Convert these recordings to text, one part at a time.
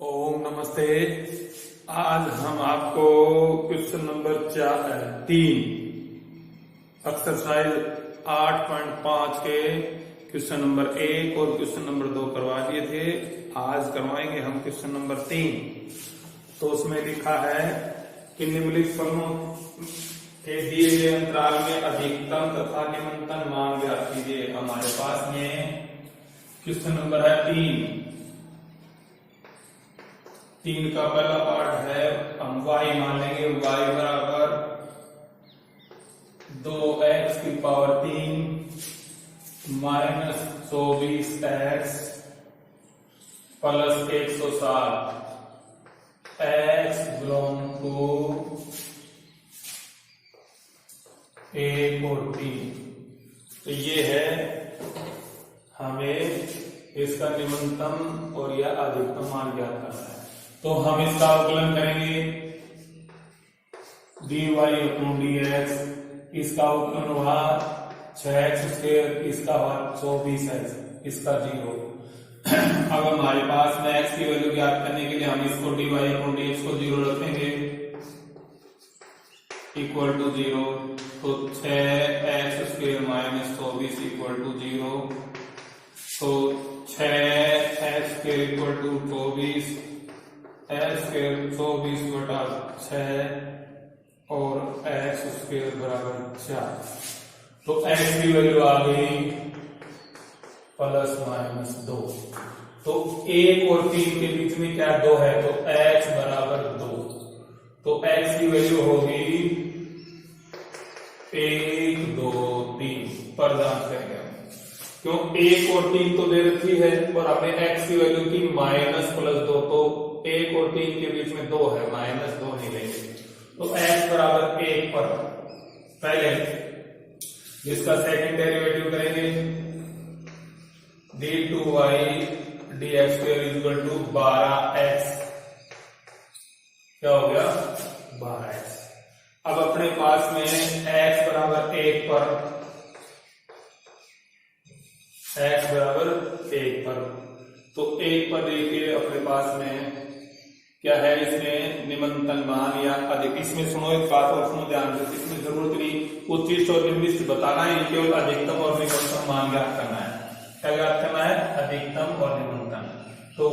ओम नमस्ते। आज हम आपको क्वेश्चन नंबर 3 एक्सरसाइज 8.5 के क्वेश्चन नंबर 1 और क्वेश्चन नंबर 2 करवा दिए थे। आज करवाएंगे हम क्वेश्चन नंबर 3। तो उसमें लिखा है कि निम्नलिखित फलों के दिए गए अंतराल में अधिकतम तथा न्यूनतम मान ज्ञात कीजिए। हमारे पास में क्वेश्चन नंबर है 3 का पहला पार्ट है, हम y मान लेंगे। y बराबर 2x की power 3 minus 24x plus 160 x belong to a और t। तो ये है, हमें इसका न्यूनतम और या अधिकतम मान ज्ञात करना है। तो हम इसका अवकलन करेंगे dy अपॉन dx। इसका अवकलन हुआ 6x², इसका हुआ 24x, इसका 0। अब हमारे पास में x की वैल्यू ज्ञात करने के लिए हम इसको dy अपॉन dx को 0 रखेंगे इक्वल टू 0। तो 6x² माइनस 24 इक्वल टू 0। तो 6x² इक्वल टू 24, x² 24 बटा 6 और x² बराबर 4। तो x की वैल्यू आ गई प्लस माइनस 2। तो 1 और 3 के बीच में क्या 2 है, तो x बराबर 2। तो x की वैल्यू होगी 1 2 3 पर जांच करेंगे हम, क्यों 1 और 3 तो दे रखी है और हमने x की वैल्यू की माइनस प्लस 2। तो 1 और 3 के बीच में 2 है, माइनस 2 नहीं लेंगे। तो x बराबर 1 पर पहले जिसका सेकंड डेरिवेटिव करेंगे d2y dx² equal to 12x। क्या हो गया 12x। अब अपने पास में x बराबर 1 पर, x बराबर 1 पर, तो 1 पर देखिए अपने पास में क्या है, इसमें निम्नतम मान या अधिक। इसमें सुनो एक बात और सुनो ध्यान से, इसमें जरूरत नहीं उच्चिष्ट और निम्नलिखित बताना है, केवल अधिकतम और न्यूनतम मान ज्ञात करना है। क्या ज्ञात करना है, अधिकतम और न्यूनतम। तो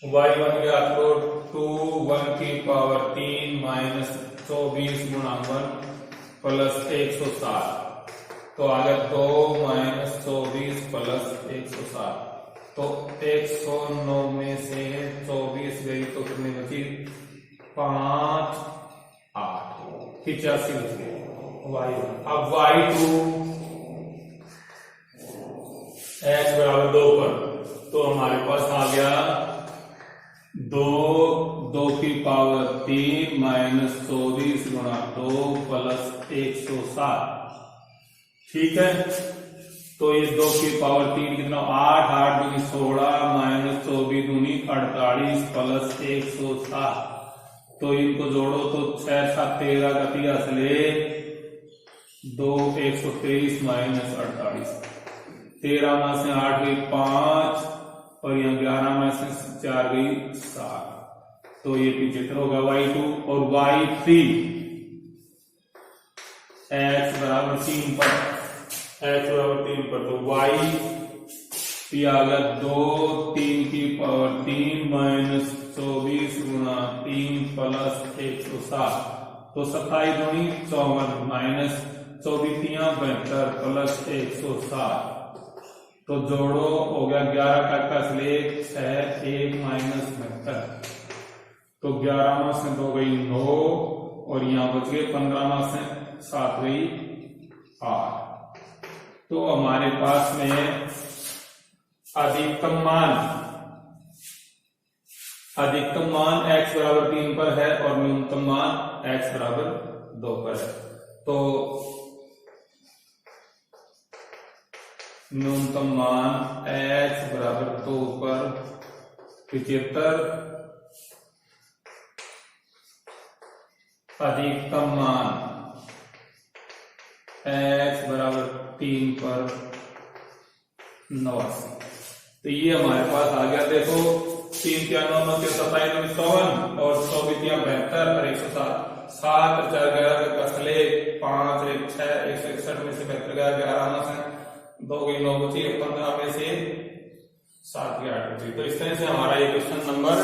y1 ज्ञात करो 2 1 की पावर 3 माइनस 24 गुणा 1 प्लस 160। तो आ गया 2 माइनस 24 प्लस 160। तो 109 में से 24 गई तो कितनी बची, 5 8 85 बची y1। अब y2 x बराबर 2 पर, तो हमारे पास आ गया 2 की पावर 3 माइनस 24 गुणा 2 प्लस 160। ठीक है, तो ये 2 की पावर 3 कितना 8 8 दूनी 16 माइनस 24 दूनी 48 प्लस 160। तो इनको जोड़ो तो 6 7 13 का 3 असले 2 123 माइनस 48। 13 में से 8 गई 5 और यहाँ 11 में से 4 गई 7। तो ये 75 होगा y2। और y3 x बराबर 3 पर, x बराबर 3 पर, तो y आ गया 2 3 की पावर 3 माइनस 24 गुणा 3 प्लस 160। तो 27 दूनी 54 माइनस 24 72 प्लस 160। तो जोड़ो हो गया 11 का असले 6 1 माइनस 72। तो 11 में से 2 गई 9 और यहाँ बच गए 15 में से 7 गई 8। तो हमारे पास में अधिकतम मान x बराबर 3 पर है और न्यूनतम मान x बराबर 2 पर है। तो न्यूनतम मान x बराबर 2 पर 75, अधिकतम मान x बराबर 3 पर 89। तो ये हमारे पास आ गया। देखो 3 क्या 9 9 के 27 54 और 124 72 और 107 7 4 11 का असले 5 1 6 161 में से 72 गया 11 आना से 2 गई 9 बची 15 में से 7 की 8 बची। तो इस तरह से हमारा ये क्वेश्चन नंबर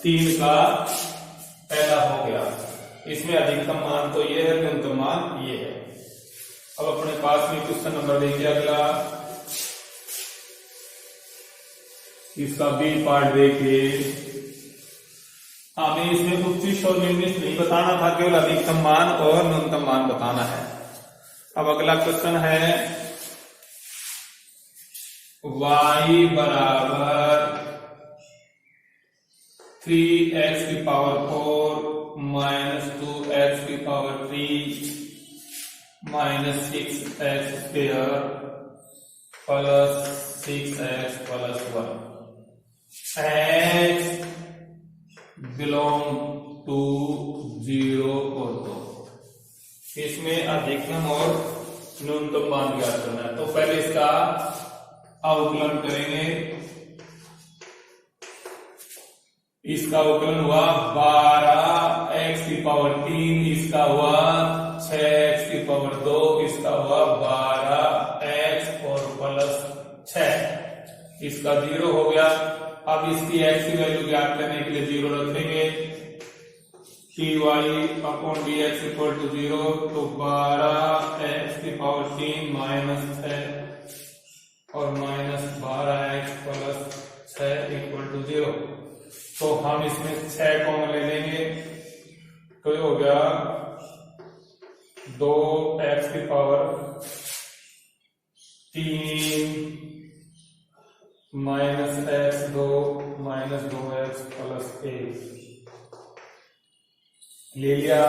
3 का पहला हो गया। इसमें अधिकतम मान तो ये है, न्यूनतम मान ये है। अब अपने पास में क्वेश्चन नंबर देखिए अगला, इसका बी पार्ट देखिए। हमें इसमें उच्चिष्ट और निम्निष्ट नहीं बताना था, केवल अधिकतम मान और न्यूनतम मान बताना है। अब अगला क्वेश्चन है y बराबर 3x की पावर 4 माइनस 2x की power 3 minus 6x square plus 6x plus 1 x belong to 0 और 2। इसमें अधिकतम और न्यूनतम मान ज्ञात करना है। तो पहले इसका अवकलन करेंगे। इसका अवकलन हुआ 12x की पावर 3, इसका हुआ 6x की पावर 2, इसका हुआ 12x और प्लस 6, इसका 0 हो गया। अब इसकी x की वैल्यू ज्ञात करने के लिए 0 रखेंगे। dy upon dx equal to 0, तो 12x की पावर 3 माइनस 6 और minus 12x plus 6 equal to 0। तो हम इसमें 6 कॉमन ले लेंगे, तो ये हो गया 2x की power 3 minus x 2 minus 2x plus 1 ले लिया।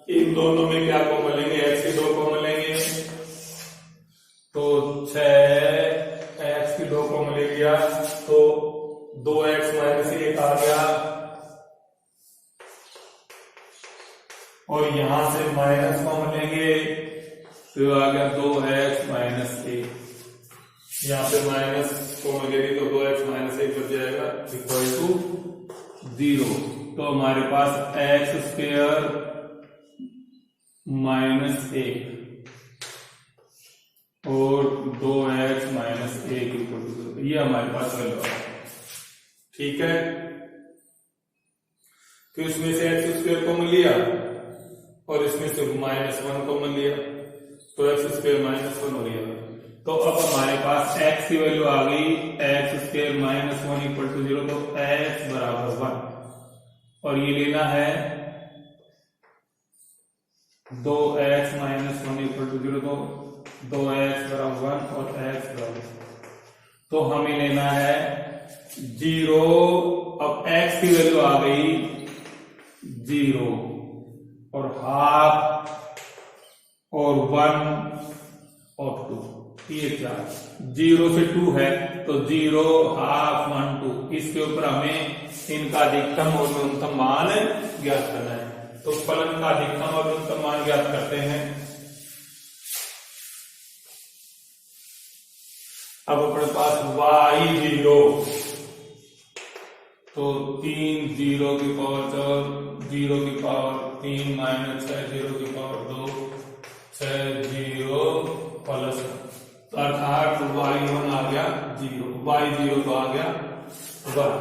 इन दोनों में क्या कॉमन लेंगे, x की 2 कॉमन लेंगे, तो 6x की 2 कॉमन ले लिया, तो 2x माइनस 1 आ गया और यहां से माइनस कॉमन लेंगे, तो आ गया 2x माइनस 1। यहां पे माइनस कॉमन लेंगे तो 2x माइनस 1 बच जाएगा इक्वल टू 0। तो हमारे पास x स्क्वायर माइनस 1 और 2x माइनस 1 इक्वल टू 0, ये हमारे पास वैल्यू है। ठीक है, तो इसमें से x स्क्वायर कॉमन लिया और इसमें से माइनस 1 कॉमन लिया, तो x स्क्वायर माइनस 1 हो गया। तो अब हमारे पास x की वैल्यू आ गई x square minus 1 equal to 0, तो x बराबर 1 और ये लेना है 2x माइनस 1 इक्वल टू 0, तो 2x बराबर 1 और x बराबर, तो हमें लेना है 0। अब x की वैल्यू आ गई 0 और हाफ और 1 और 2, ये क्या 0 से 2 है, तो 0 हाफ 1 2, इसके ऊपर हमें इनका अधिकतम और न्यूनतम मान ज्ञात करना है। तो फलन का अधिकतम और न्यूनतम मान ज्ञात करते हैं। अब अपने पास y0, तो 3 0 की पावर 4 0 की पावर 3 माइनस 6 0 की पावर 2 6 0 प्लस, अर्थात y1 आ गया 0, y0 तो आ गया 1।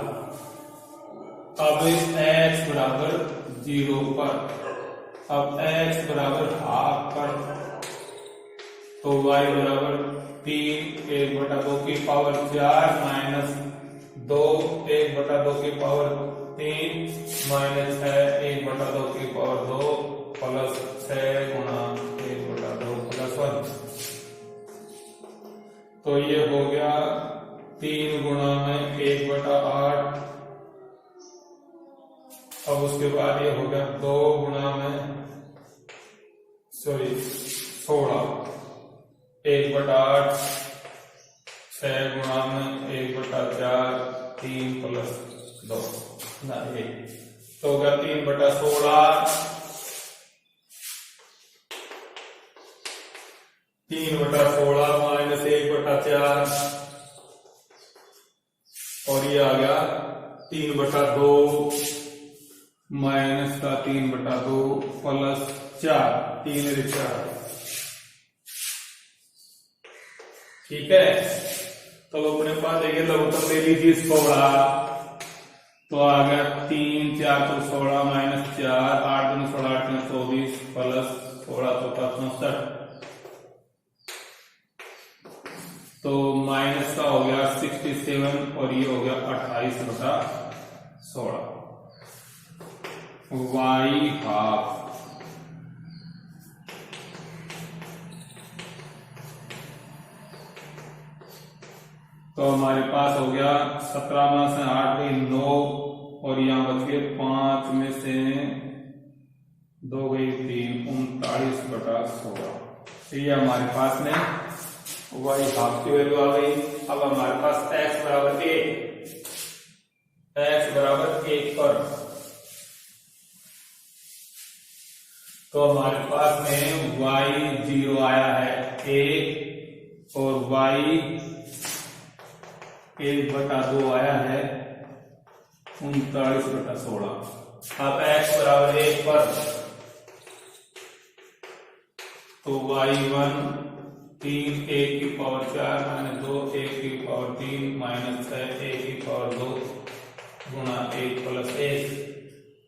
अब x बराबर 0 पर, अब x बराबर हाफ पर, तो y बराबर 3 1/2 की पावर 4 माइनस 2 1/2 की पावर 3 माइनस 6 1/2 की पावर 2 प्लस 6 गुणा 1/2 प्लस 1। तो ये हो गया 3 गुणा में 1/8। अब उसके बाद ये हो गया 2 गुणा में 16 1/8 6 गुणा में 1/4 3 प्लस 2 ना 1, तो होगा 3/16 3/16 माइनस 1/4 और ये आ गया 3/2 माइनस का 3/2 प्लस 4, 3 ठीक है। तो अपने पास देखिए लघुत्तम ले लीजिए 16, तो आ गया 3 4 तो 16 माइनस 4, 8 दूनी 16, 8 में 24 प्लस 16 तो 64, तो माइनस का हो गया 67 और ये हो गया 28/16 वाई हाफ। तो हमारे पास हो गया 17 में से 8 गई 9 और यहाँ बच गए 5 में से 2 गई 3, 39/16। तो ये हमारे पास में वाई हाफ की वैल्यू आ गई। अब हमारे पास x बराबर 1 पर, तो हमारे पास में y 0 आया है 1 और y 1/2 आया है 39/16। अब x बराबर 1 पर, तो y1 3 1 की पावर 4 माइनस 2 1 की पावर 3 माइनस 6 1 की पावर 2 गुणा 1 प्लस 1,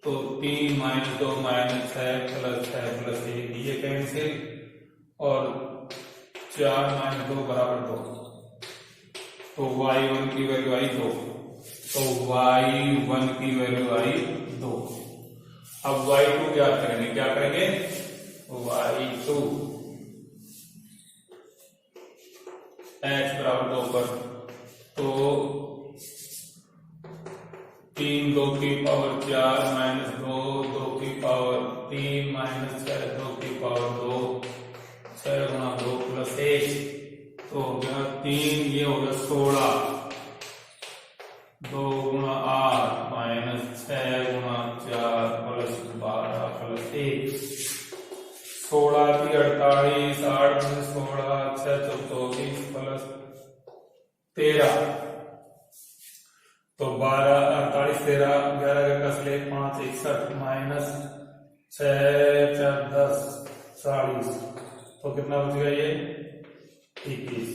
तो 3 माइनस 2 माइनस 6 प्लस 1 ये कैंसिल, और 4 माइनस 2 बराबर 2, तो y1 की वैल्यू आई 2, तो y1 की वैल्यू आई 2। अब y2 क्या करेंगे y2 x बराबर 2 पर, तो 3 2 की पावर 4 माइनस 2 2 की पावर 3 माइनस 6 2 की पावर 2 6 गुणा 2 प्लस 1, तो हो गया 3, ये हो गया 16, 2 गुणा 8 माइनस 6 गुणा 4 प्लस 12 प्लस 1, 16 की 48, 8 में 16 6 तो 24 प्लस 13, तो 12 48 13 11 का कस ले 5 61 माइनस 6 4 10 40, तो कितना बच गया ये 21।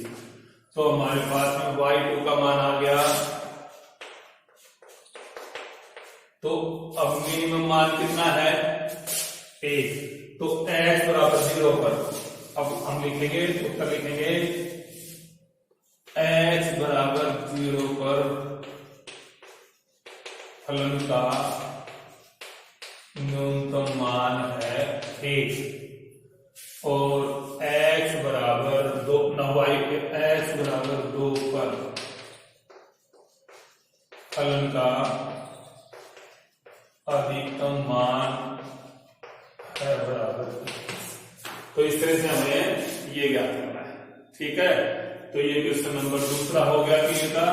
तो हमारे पास में y2 का मान आ गया। तो अब मिनिमम मान कितना है 1, तो x बराबर 0 पर अब हम लिखेंगे, उत्तर लिखेंगे x बराबर 0 पर फलन का न्यूनतम मान है 1, और x बराबर 2 y पे x बराबर 2 पर फलन का अधिकतम मान है बराबर। तो इस तरह से हमें ये ज्ञात करना है, ठीक है। तो ये क्वेश्चन नंबर 2 हो गया 3 का।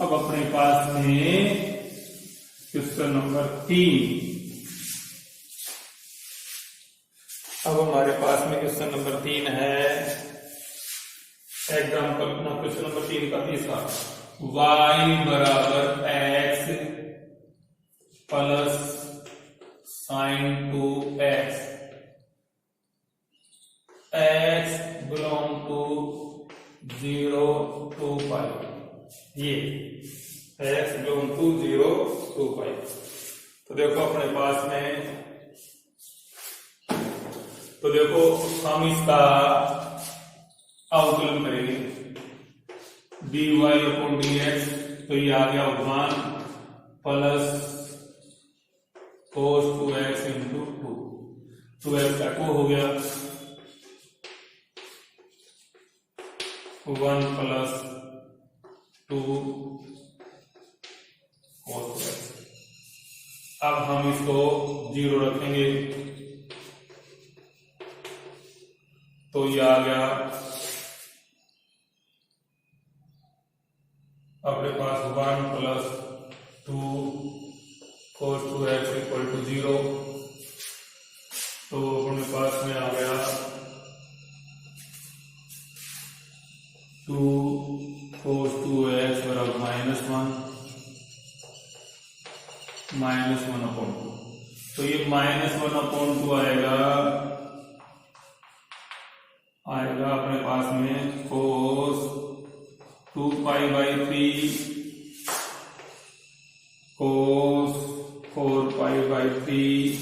अब अपने पास में क्वेश्चन नंबर 3, अब हमारे पास में क्वेश्चन नंबर 3 है एग्जाम्पल क्वेश्चन नंबर 3 का तीसरा, y बराबर x plus sine 2x, x belong to 0 to pi, ये x belong to 0 to pi। तो देखो अपने पास में, तो देखो हम इसका अवकलन करेंगे dy/dx, तो ये आ गया 1 plus cos 2x into 2x का 2 हो गया 1 प्लस 2 cos 2x। अब हम इसको 0 रखेंगे, तो ये आ गया अपने पास 1 plus 2 cos 2x equal to 0, तो अपने पास में आ गया 2 cos 2x बराबर -1/2। तो ये -1/2 आएगा अपने पास में cos 2π/3 cos 4π/3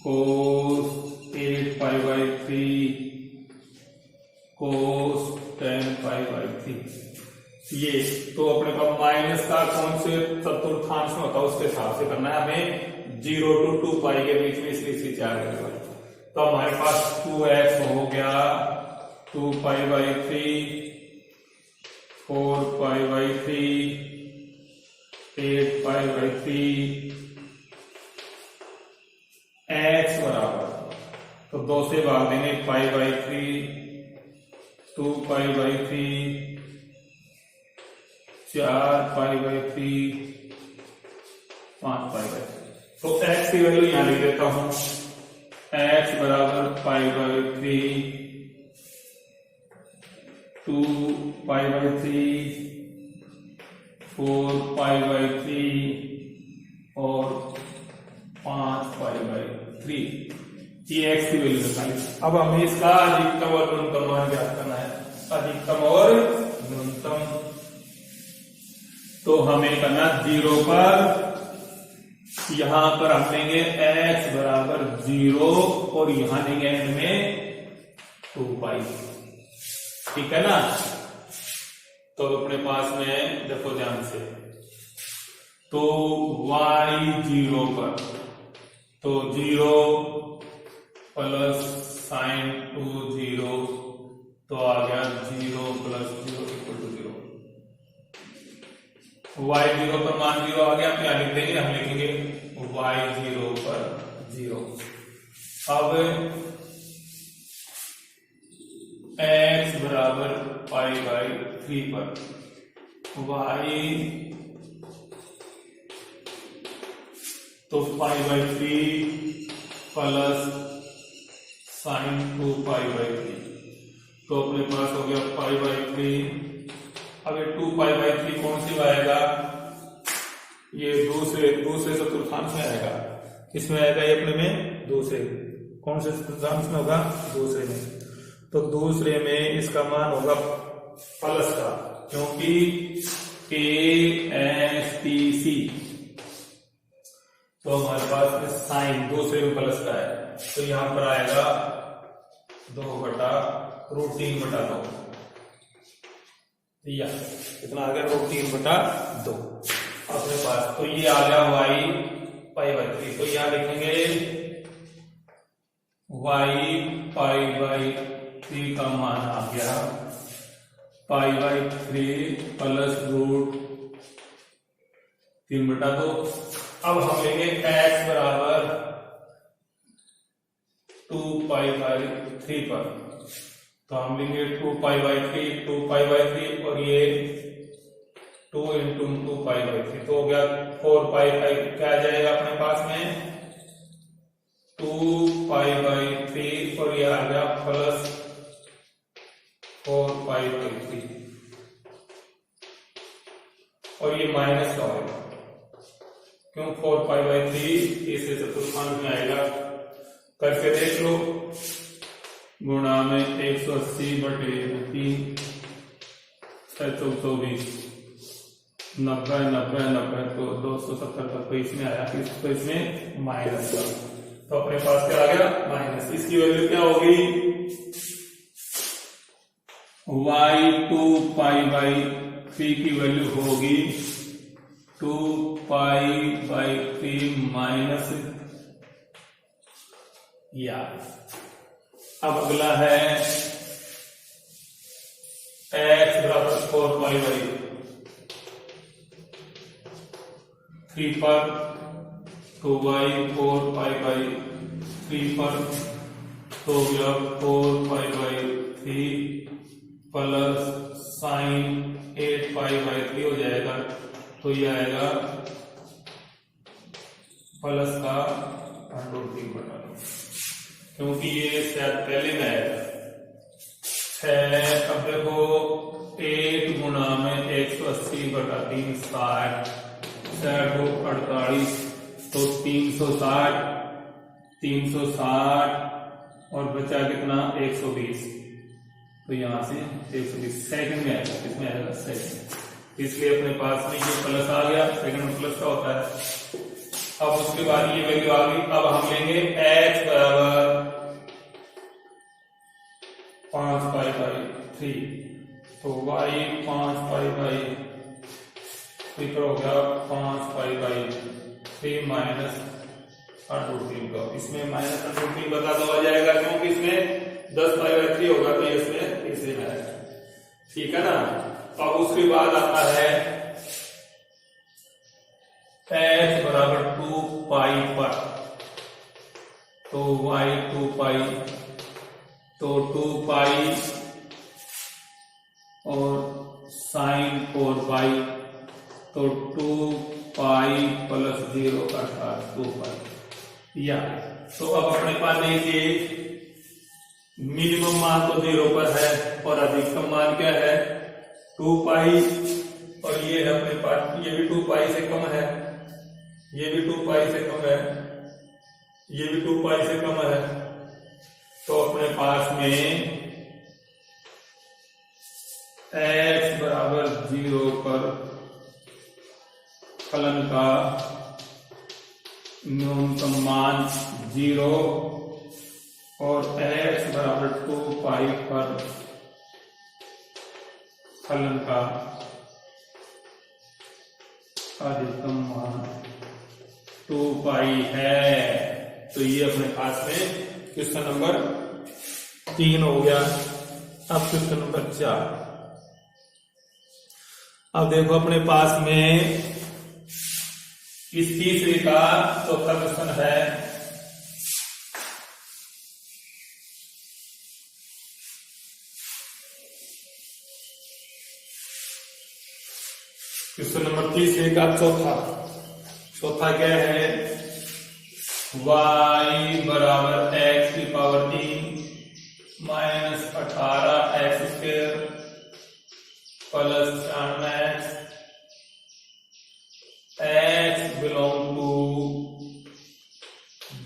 cos 8π/3 cos 10π/3। ये तो अपने पास माइनस का कौन से चतुर्थांश में होता है उसके हिसाब से करना है हमें, 0 to 2π के बीच में इसलिए 4 करेगा। तो हमारे पास 2x हो गया 2π/3 4π/3 8π/3 x बराबर, तो 2 से भाग देंगे π/3 2π/3 4π/3 5π/3। तो x की वैल्यू यहां लिख देता हूं, x बराबर π/3 2π/3 4π/3 और 5π/3। ये x की वैल्यू निकाली। अब हमें इसका अधिकतम और न्यूनतम मान ज्ञात करना है, अधिकतम और न्यूनतम। तो हमें करना 0 पर, यहां पर हम लेंगे x बराबर 0 और यहां लेंगे एंड में 2π। ठीक है ना। तो अपने पास में देखो ध्यान से, तो y 0 पर, तो 0 प्लस साइन 2 0, तो आ गया 0 प्लस 0 इक्वल टू 0। y 0 पर मान 0 आ गया, क्या लिख देंगे, हम लिखेंगे y 0 पर 0। अब x बराबर π/3 पर y, तो π/3 प्लस साइन 2π/3, तो अपने पास हो गया π/3। अब ये 2π/3 कौन सी आएगा, ये दूसरे चतुर्थांश में आएगा, किसमें आएगा ये अपने में, दूसरे। कौन से चतुर्थांश में होगा, दूसरे में। तो दूसरे में इसका मान होगा प्लस का, क्योंकि KSTC, तो हमारे पास साइन दूसरे में प्लस का है, तो यहां पर आएगा 2/√3/2। या कितना आ गया, √3/2 अपने पास। तो ये आ गया y π/3। तो यहां लिखेंगे y π/3 का मान आ गया π/3 प्लस √3/2। अब हम लेंगे x बराबर 2π/3 पर, तो हम लेंगे 2π/3 और ये 2 × 2π/3, तो हो गया 4π। क्या आ जाएगा अपने पास में, 2π/3 और ये आ गया प्लस 4π/3 और ये माइनस का होगा, क्यों 4π/3 इसे चतुर्थांश में आएगा। करके देख लो, गुणा में 180/3 24 90 90 90, तो 270 तक तो इसमें आया, तो इसमें माइनस का, तो अपने पास क्या आ गया, माइनस। इसकी वैल्यू क्या होगी, y 2π/3 की वैल्यू होगी 2π/3 माइनस या। अब अगला है x बराबर 4π/3 पर, तो y 4π/3 पर, तो यह 4π/3 प्लस साइन 8π/3 हो जाएगा, तो यह आएगा प्लस का √3/2, क्योंकि ये शायद पहले में आएगा 6। अब देखो 30/3 60, 60 को 48, तो 360 और बचा कितना 120, तो यहां से 120 सेकंड में आएगा, किसमें आएगा सेकंड, इसलिए अपने पास में ये प्लस आ गया, सेकंड में प्लस का होता है। अब उसके बाद ये वैल्यू आ गई, अब हम लेंगे x बराबर 5π/3, तो y 5π/3 हो गया 5π/3 माइनस √3 का, इसमें माइनस √3 बता दो आ जाएगा, क्योंकि इसमें 10π/3 होगा, तो इसमें इसी में आएगा, ठीक है ना। अब उसके बाद आता है h बराबर 2π पर, तो y 2π, तो 2π और sin 4π, तो 2π + 0 अर्थात 2π, या तो अब अपने पास देखिए मिनिमम मान तो 0 पर है और अधिकतम मान क्या है 2π, और ये है अपने पास, ये भी 2π से कम है, ये भी 2π से कम है, ये भी 2π से कम है, तो अपने पास में x बराबर 0 पर फलन का न्यूनतम मान 0 और x बराबर 2π पर फलन का अधिकतम मान 2π है। तो ये अपने पास में क्वेश्चन नंबर 3 हो गया। अब क्वेश्चन नंबर 4, अब देखो अपने पास में इस तीसरे का चौथा क्वेश्चन है, क्वेश्चन नंबर 3 का चौथा क्या है, y बराबर x⁻³ minus 18x² plus 94x, x belong to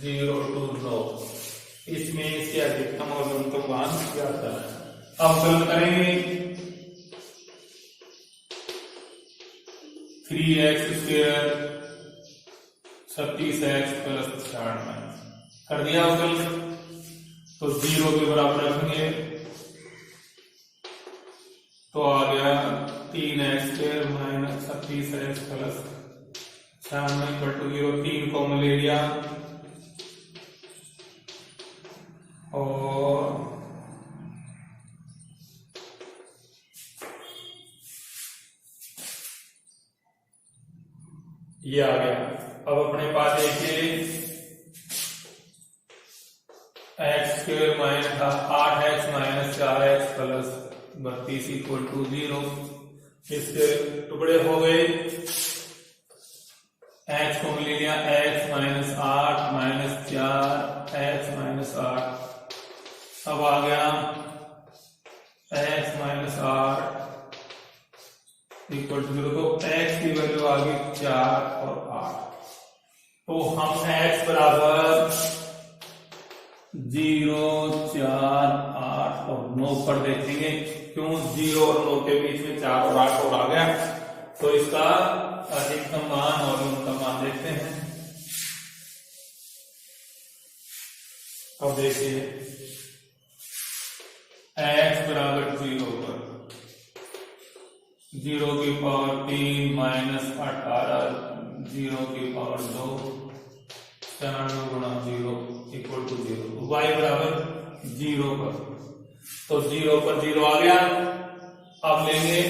0 to 9, इसमें इसके अधिकतम और न्यूनतम मान ज्ञात करना है। अब हल करेंगे 3x² 36x प्लस 96 कर दिया हल, तो 0 के बराबर रखेंगे, तो आ गया 3x² minus 36x plus 96/0, 3 common ले लिया और ये आ गया। अब अपने पास देखिए x² minus 8x minus 4x plus 32 = 0, इसके टुकड़े हो गए, x को मिल लिया x minus 8 minus 4x minus 8, अब आ गया x माइनस 8 = 0, तो x की वैल्यू आ गई 4 और 8, तो हम x बराबर 0, 4, 8 और 9 पर देखेंगे, क्यों 0 और 9 के बीच में 4 और 8 और आ गया, तो इसका अधिकतम मान और न्यूनतम मान देखते हैं। अब देखिए x बराबर 0 पर 0⁻³ माइनस 18 0⁻², 94 × 0 = 0, y बराबर 0 पर, तो 0 पर 0 आ गया। अब लेंगे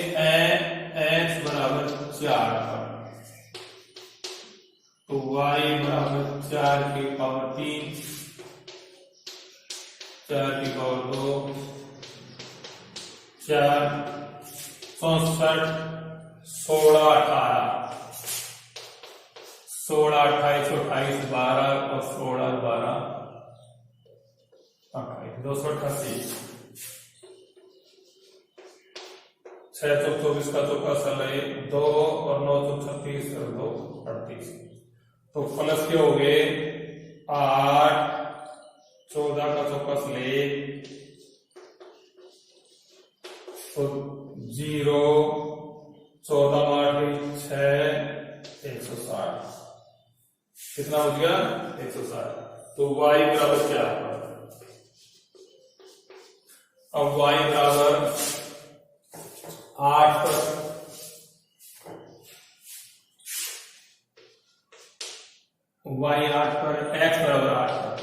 x बराबर 4 पर, तो y बराबर 4⁻³ 4⁻², 4 64 16 18 16 28 28 12 और 16 12 28 288 6 चौक 24 का चौका सले 2 और 9 चौक 36 और 2 38। तो प्लस के हो गए 8, 14 का चौका सले तो 0, 14 8 6 160। कितना हो गया 160। तो y बराबर क्या है? अब y बराबर 8 पर y 8 पर x बराबर 8 पर।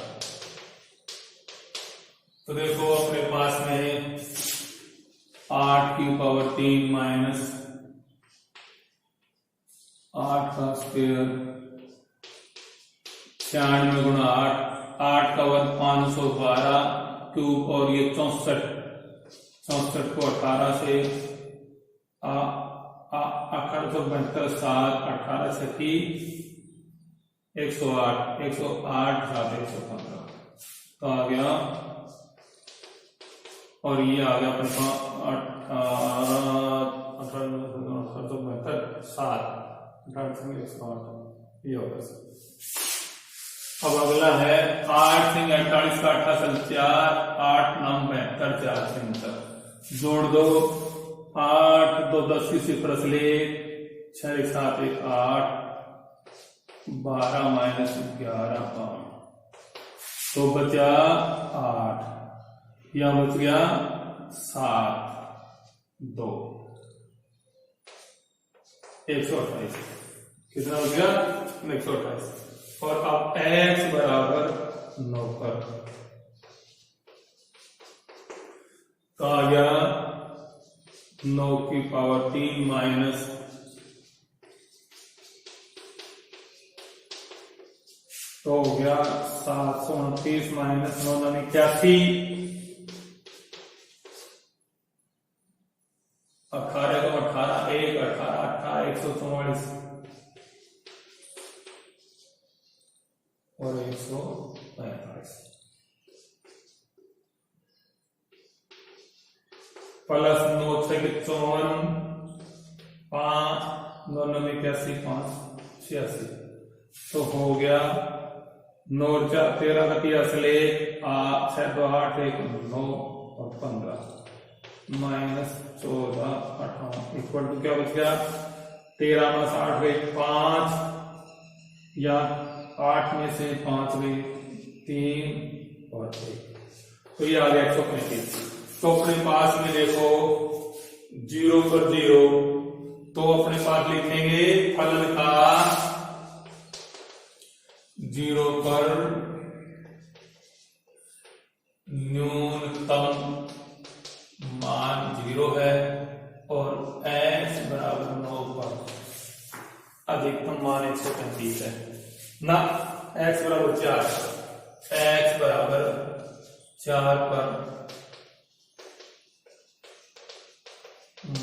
तो देखो अपने पास में 8 की पावर 3 माइनस 8 का स्क्वायर 96 गुणा 8, 8 का वर्ग 512 क्यूब और ये 64 को 18 से 1872 7 18 से 108 108 7 115 तो आ गया। और ये आ गया अपने पास 18 ये होगा। अब अगला है 8 सिंह 48 का 8 4 8 9 72 4 सिंह जोड़ दो 8 2 10 की सिफर ले 6 7 1 8 12 माइनस 11 5 तो बचा 8 या बच गया 7 2 128। कितना हो गया 128। और अब x बराबर 9 पर तो आ गया 9 की पावर 3 माइनस तो हो गया 729 माइनस 9 81 18 को 18 1 18 18 144 और 145 प्लस 9 6 54 5 9 9 81 5 86 तो हो गया 9 4 13 का 83 ले 6 2 8 1 9 और 15 माइनस 14 58 इक्वल टू क्या बच गया 13 में 8 गई 5 या 8 में से 5 गई 3 और 1 तो ये आ गया 135। तो अपने पास में देखो 0 पर 0 तो अपने पास लिखेंगे फलन का 0 पर न्यूनतम मान 0 है और x बराबर 9 पर अधिकतम मान 135 है ना। x बराबर 4 x बराबर 4 पर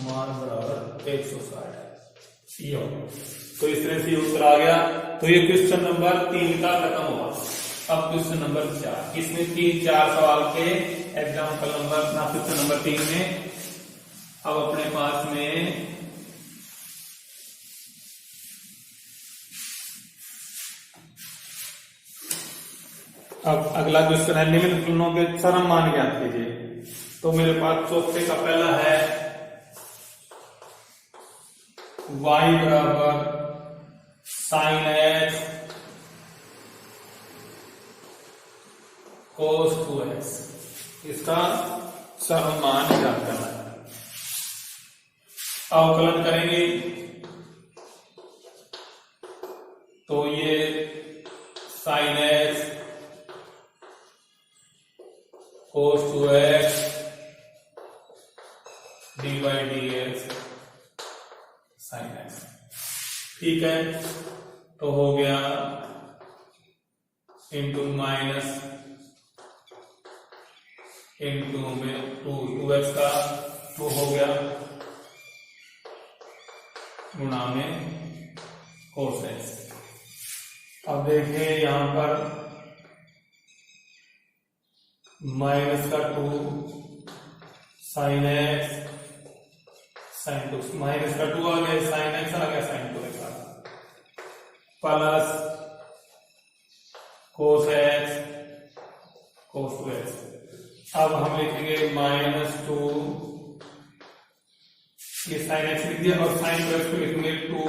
मान बराबर 160 ये होगा। तो इस तरह से ये उत्तर आ गया। तो ये क्वेश्चन नंबर 3 का खत्म हुआ। अब क्वेश्चन नंबर 4 इसमें 3-4 सवाल के एग्जाम्पल नंबर ना क्वेश्चन नंबर 3 में अब अपने पास में अब अगला क्वेश्चन है निम्न फलनों के चरम मान ज्ञात कीजिए। तो मेरे पास चौथे का पहला है y बराबर साइन x cos 2x इसका चरम मान ज्ञात करना है। अवकलन करेंगे तो ये sine x cos 2x dy dx sine x ठीक है। तो हो गया इंटू माइनस इंटू में 2x का 2 हो गया गुणा में cos x। अब देखिए यहां पर माइनस का 2 साइन x साइन 2 माइनस का 2 आ गया, साइन एक्स आ गया, साइन 2x आ गया, प्लस कोस एक्स कोस 2x। अब हम लिखेंगे -2, ये साइन एक्स लिख दिया, और साइन 2x को लिखेंगे 2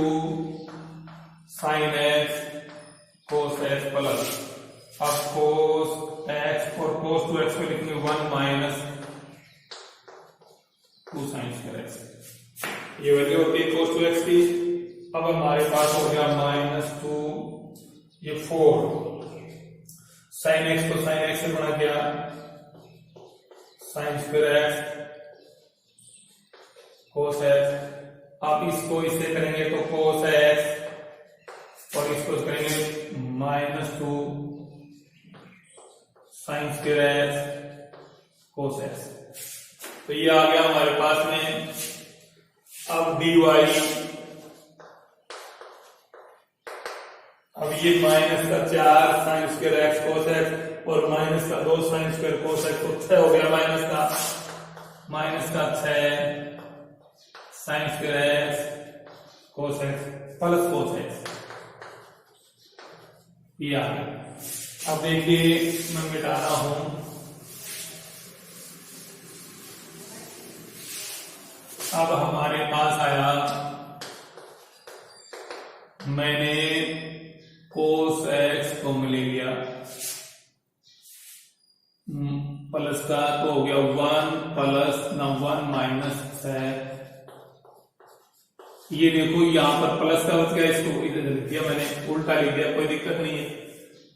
sine x cos x plus, अब कोस एक्स और कोस 2x को लिखेंगे 1 माइनस 2 साइन स्क्वायर एक्स। ये वैल्यू होती है कोस 2x की। अब हमारे पास हो गया -2, ये 4 साइन एक्स को साइन एक्स से गुणा किया, sine square x cos x. अब इसको इससे करेंगे तो कोस एक्स, और इसको करेंगे -2 sine square x cos x. तो ये आ गया हमारे पास में। अब dy, अब ये -4 sine square x cos x और -2 साइन स्क्वायर कोस एक्स, तो 6 हो गया, -6 sine square x cos x plus cos x, ये आ गया। अब देखिए मैं मिटा रहा हूं, अब हमारे पास आया, मैंने कोस एक्स को मिल लिया प्लस का, तो हो गया 1 प्लस 1 माइनस है। ये देखो यहां पर प्लस का बच गया, इसको इधर लिख दिया मैंने, उल्टा लिख दिया, कोई दिक्कत नहीं है।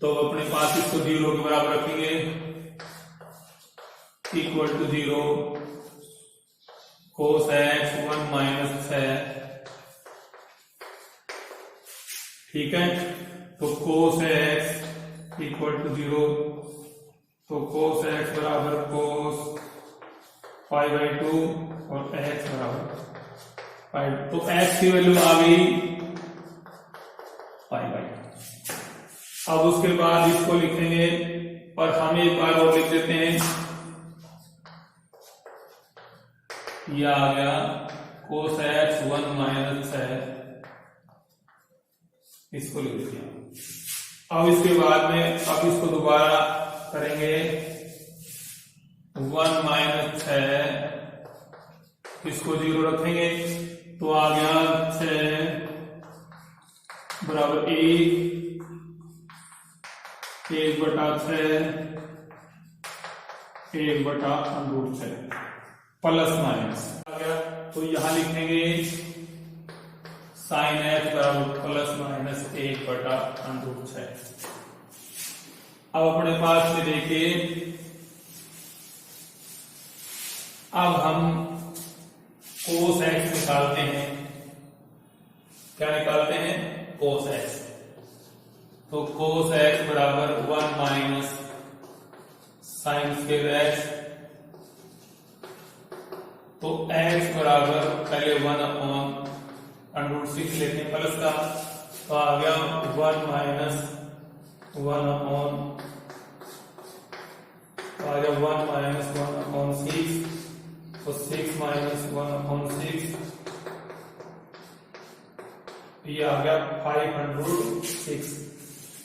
तो अपने पास इसको 0 के बराबर रखेंगे, equal to 0 cos x 1 minus है, ठीक है। तो कोस एक्स इक्वल टू 0, तो कोस एक्स बराबर कोस π/2 और एक्स बराबर पाई, तो एक्स की वैल्यू आ गई π/2। अब उसके बाद इसको लिखेंगे, और हम एक बार और लिख देते हैं, ये आ गया कोस एक्स 1 माइनस है, इसको लिख दिया। अब इसके बाद में अब इसको दोबारा करेंगे, 1 माइनस है, इसको 0 रखेंगे, तो आ गया 6 बराबर 1/6 1/√6 प्लस माइनस आ गया। तो यहां लिखेंगे साइन एक्स बराबर प्लस माइनस 1/√6। अब अपने पास में देखिए, अब हम कोस एक्स निकालते हैं। क्या निकालते हैं? Cos x. तो कोस एक्स बराबर 1 माइनस साइन स्क्वायर एक्स, तो x बराबर पहले 1/√6 लेते हैं प्लस का, तो आ गया 1 माइनस 1/, तो आ गया 1 माइनस 1/6, तो 6 माइनस 1/6, ये आ गया 506।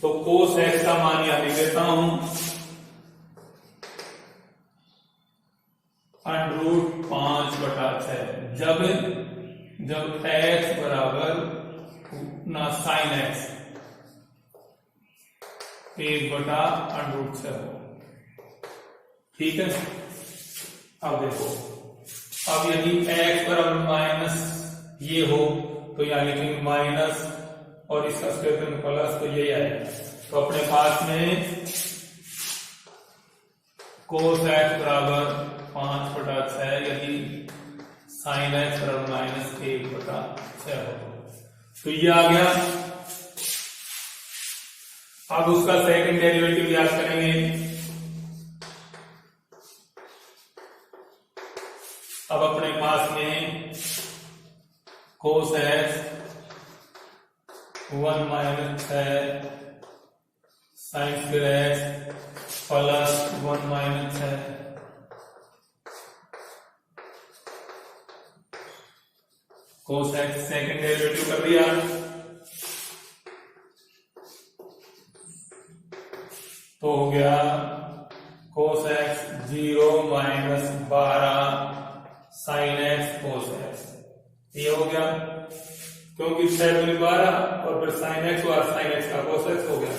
तो कोस एक्स का मान यहां लिख देता हूं, √5/6। जब x बराबर ना साइन एक्स 1/√6 हो, ठीक है। अब देखो, अब यदि x बराबर माइनस ये हो, तो यहां लिखेंगे माइनस और इसका स्क्वायर करेंगे प्लस, तो यही आएगा। तो अपने पास में कोस एक्स बराबर 5/6 यदि साइन एक्स बराबर माइनस 1/6 हो, तो ये आ गया। अब उसका सेकंड डेरिवेटिव याद करेंगे। अब अपने पास में कोस x 1 minus 6 sine square x plus 1 minus 6, cos x second derivative कर दिया, तो हो गया cos x 0 minus 12 sin x cos x। ये हो गया क्योंकि 6 दूनी 12 और फिर sin x और sin x का cos x हो गया।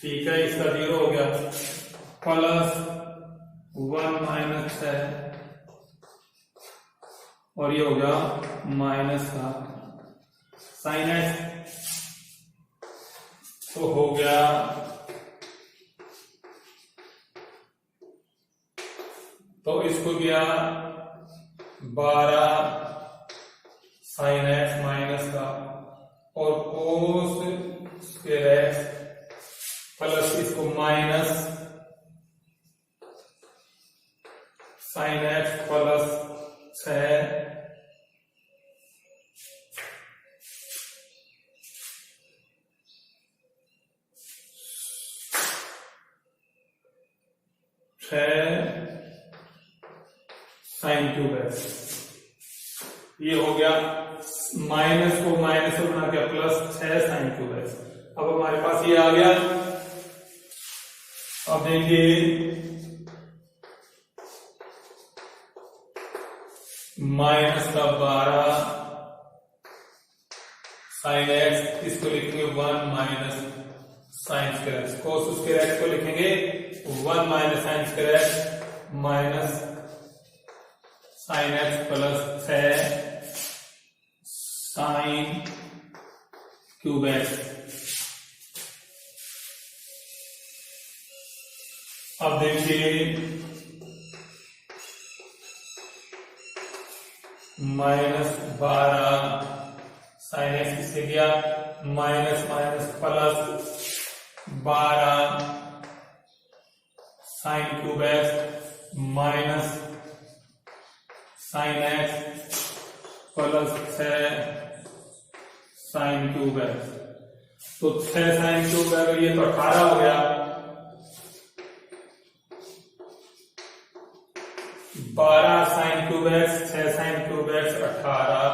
ठीक है, इसका 0 हो गया, प्लस 1 माइनस 6 और ये हो गया माइनस का sin x, तो हो गया तो इसको गया 12 sin x माइनस का और cos स्क्वायर x प्लस इसको minus sin x plus 6 sin cube x। ये हो गया माइनस को माइनस से बना के प्लस 6 sin क्यूब x। अब हमारे पास ये आ गया। अब देखिए माइनस का 12 sin x, इसको लिखेंगे 1 minus sin square x, cos square x को लिखेंगे 1 minus sin square x minus sin x plus 6 sin cube x। अब देखिए माइनस 12 sin x किससे गया, minus minus plus 12 sin cube x minus sin x plus 6 sin cube x। तो 6 sin cube x, ये तो 18 हो गया, 12 sin cube x 6 sin cube x 18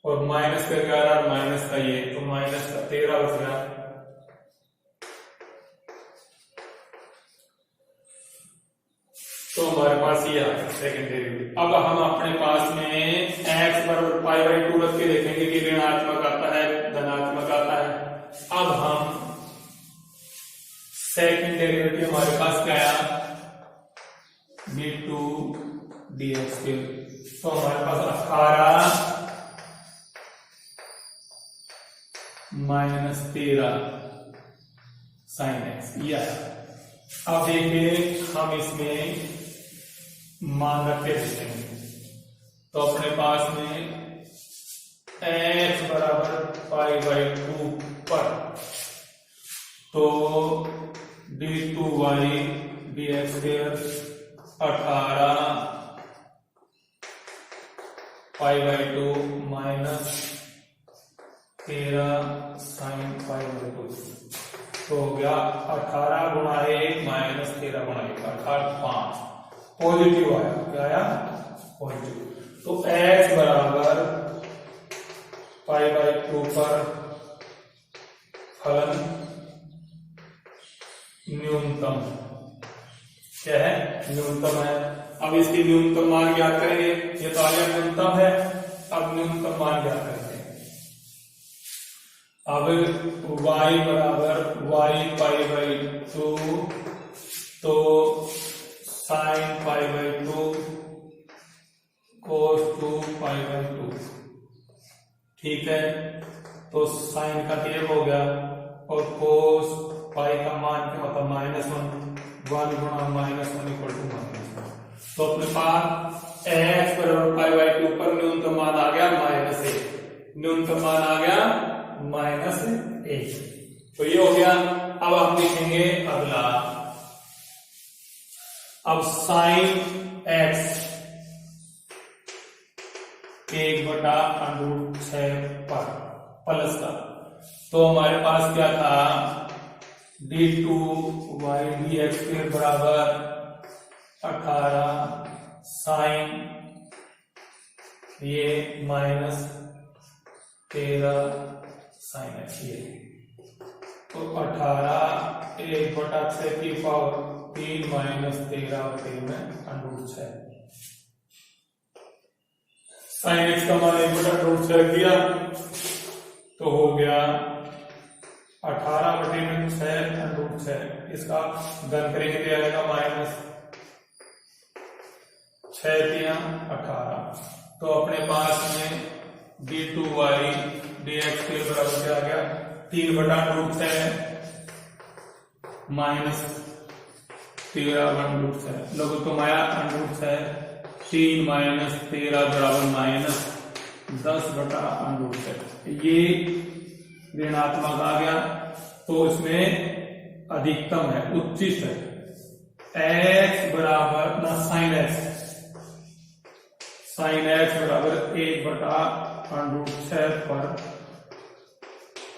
और माइनस का 11 माइनस का ये, तो माइनस का 13 बच गया। तो हमारे पास ये आ गया सेकेंड डेरिवेटिव। अब हम अपने पास में x बराबर पाई बाई 2 रख के देखेंगे कि ऋणात्मक आता है धनात्मक आता है। अब हम सेकेंड डेरिवेटिव हमारे पास क्या आया, d2 dx के, तो हमारे पास 18 माइनस 13 sin x ये आया। अब देखिए हम इसमें मान रख के देखेंगे, तो अपने पास में x बराबर पाई बाई 2 पर, तो d2y dx square 18 pi by 2 minus 13 sine pi by 2, तो हो गया 18 गुणा 1 माइनस 13 गुणा 1 अर्थात 5। पॉजिटिव आया, क्या आया, पॉजिटिव। तो x बराबर पाई बाई 2 पर फलन न्यूनतम, क्या है, न्यूनतम है। अब इसकी न्यूनतम मान ज्ञात करेंगे, ये तो आगे न्यूनतम है, अब न्यूनतम मान ज्ञात करेंगे। अब y बराबर y पाई बाई 2, तो sine pi by 2 cos 2 pi by 2, ठीक है। तो साइन का टेप हो गया और कोस पाई का मान क्या होता है, -1, 1 गुणा -1 इक्वल टू -1। तो अपने पास x बराबर पाई बाई 2 पर न्यूनतम मान आ गया -1, न्यूनतम मान आ गया -1। तो ये हो गया। अब हम देखेंगे अगला, अब साइन x 1/√6 पर प्लस का, तो हमारे पास क्या था, d2y dx के बराबर 18 साइन ये माइनस 13 साइन एक्स ये। तो 18 1/6 की पावर 3 माइनस 13/3 में √6। साइन एक्स का मान 1/√6 किया तो हो गया 18/6 इसका घन करेंगे तो आएगा माइनस 6×3=18। तो अपने पास में d2y dx के बराबर क्या आ गया 3/√6 माइनस 13/√6 लघुत्तम आया √6। 3 माइनस 13 बराबर माइनस 10/√6। ये ऋणात्मक आ गया तो इसमें अधिकतम है उच्चिष्ट है x बराबर ना साइन x बराबर 1/√6 पर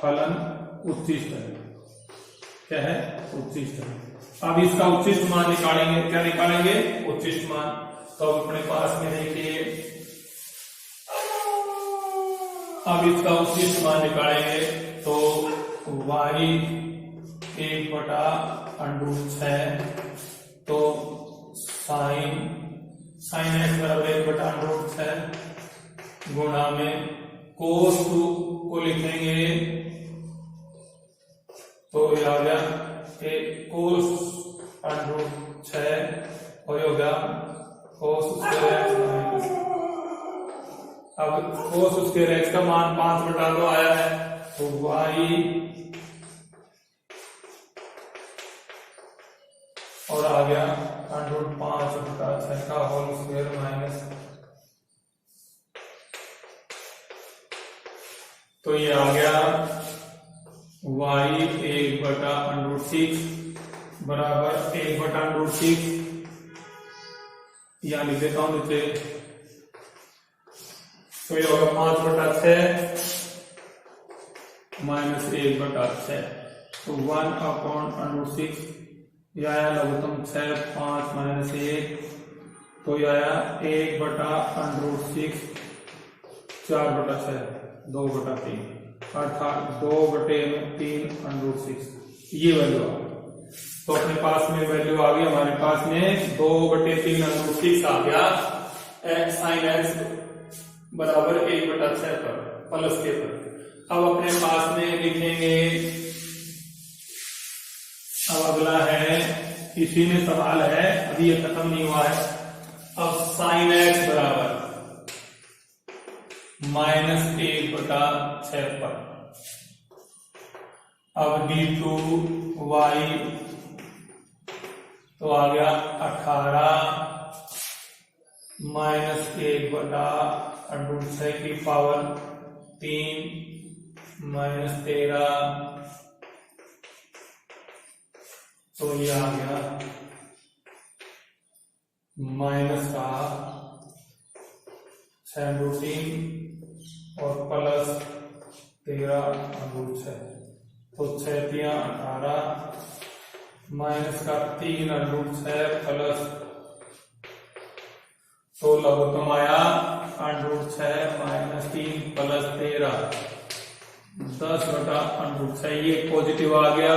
फलन उच्चिष्ट है। क्या है उच्चिष्ट है। अब इसका उच्चिष्ट मान निकालेंगे। क्या निकालेंगे उच्चिष्ट मान। तो अपने पास में देखिए अब इसका उच्चिष्ट मान निकालेंगे तो y 1/√6 तो साइन x बराबर 1/√6 गुणा में cos 2 को लिखेंगे तो ये आ गया cos √6 और ये हो गया cos स्क्वायर x माइनस। अब cos स्क्वायर x का मान 5/2 आया है तो y और आ गया √5/6 का होल स्क्वायर माइनस। तो ये आ गया y 1/√6 बराबर 1/√6 यहां लिख देता हूं नीचे। तो ये होगा 5/6 माइनस 1/6 तो 1/√6 यह आया लघुत्तम 6 5 माइनस 1 तो यह आया 1/√6 4/6 2/3 अर्थात 2/3√6 ये वैल्यू आ गई। तो अपने पास में वैल्यू आ गई हमारे पास में 2/3√6 आ गया साइन एक्स बराबर 1/6 पर प्लस के पर। अब अपने पास में लिखेंगे अब अगला है इसी में सवाल है अभी ये खत्म नहीं हुआ है। अब साइन एक्स बराबर माइनस 1/6 पर अब d2y तो आ गया 18 माइनस 1/√6 की पावर 3 माइनस 13 तो ये आ गया माइनस का 6√3 और प्लस 13/6 तो 6×3=18 माइनस का 3/6 प्लस तो लघुत्तम आया √6 माइनस 3 प्लस 13 10/√6 ये पॉजिटिव आ गया।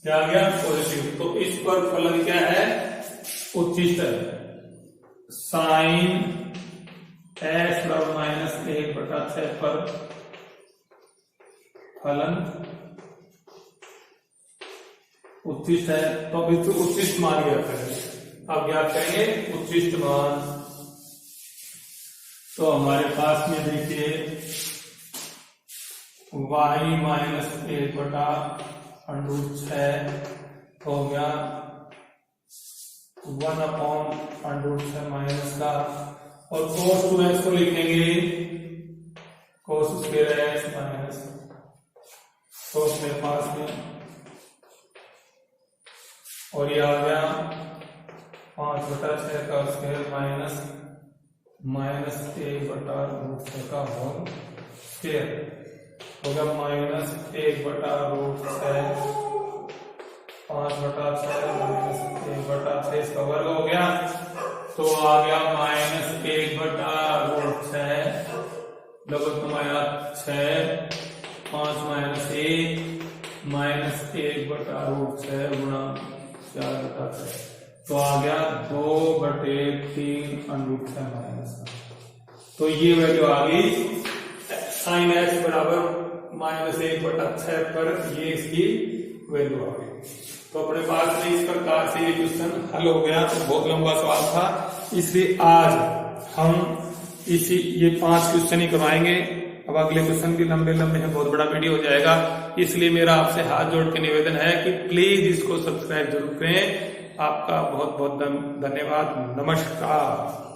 क्या आ गया पॉजिटिव। तो इस पर फलन क्या है उच्चिष्ट है। साइन x बराबर माइनस 1/6 पर फलन उच्चिष्ट है। तो अब इसको उच्चिष्ट मान ज्ञात करेंगे। अब ज्ञात करेंगे उच्चिष्ट मान। तो हमारे पास में देखिए y माइनस 1/√6 हो गया 1/√6 माइनस का और cos 2x को लिखेंगे cos स्क्वायर x माइनस। तो उसमें पास में और ये आ गया 5/6 का स्क्वायर माइनस 1/√6 का होल स्क्वायर हो गया माइनस 1/√6 5/6 माइनस 1/6 इसका वर्ग हो गया तो आ गया -1/6 लगभग तुम्हारा 6 5 -1 -1/√6 गुणा 4/6 तो आ गया 2/3 माइनस। तो ये वैल्यू आ गई sin x बराबर -1/6 पर ये इसकी वैल्यू आ गई। तो अपने पास में इस प्रकार से ये क्वेश्चन हल हो गया। तो बहुत लंबा सवाल था, इसलिए आज हम ये 5 क्वेश्चन ही करवाएंगे। अब अगले क्वेश्चन भी लंबे लंबे हैं, बहुत बड़ा वीडियो हो जाएगा। इसलिए मेरा आपसे हाथ जोड़ के निवेदन है कि प्लीज इसको सब्सक्राइब जरूर करें। आपका बहुत बहुत धन्यवाद। नमस्कार।